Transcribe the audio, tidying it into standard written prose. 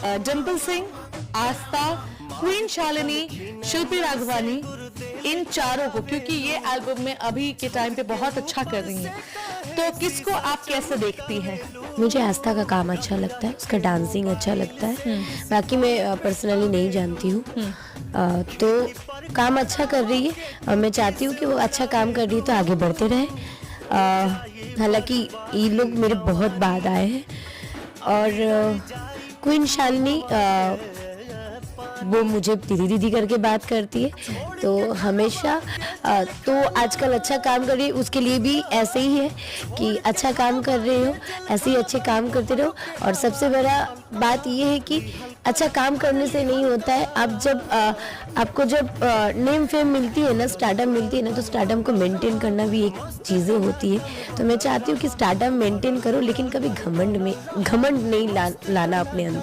डिम्पल सिंह, आस्था, queen Shalini, शिल्पी राघवानी, इन चारों को, क्योंकि ये एल्बम में अभी के टाइम पे बहुत अच्छा कर रही हैं, तो किसको आप कैसे देखती हैं? मुझे आस्था का काम अच्छा लगता है, उसका डांसिंग अच्छा लगता है। बाकी मैं पर्सनली नहीं जानती हूँ, तो काम अच्छा कर रही है और मैं चाहती हूँ कि वो अच्छा काम कर रही है तो आगे बढ़ते रहे। हालांकि ये लोग मेरे बहुत बाद आए हैं और क्वीन शालिनी वो मुझे दीदी दीदी करके बात करती है, तो हमेशा तो आजकल अच्छा काम कर रही है, उसके लिए भी ऐसे ही है कि अच्छा काम कर रहे हो, ऐसे ही अच्छे काम करते रहो। और सबसे बड़ा बात ये है कि अच्छा काम करने से नहीं होता है, आप जब आपको जब नेम फेम मिलती है ना, स्टारडम मिलती है ना, तो स्टारडम को मेंटेन करना भी एक चीज़ें होती है। तो मैं चाहती हूँ कि स्टारडम मेंटेन करो, लेकिन कभी घमंड नहीं लाना अपने अंदर।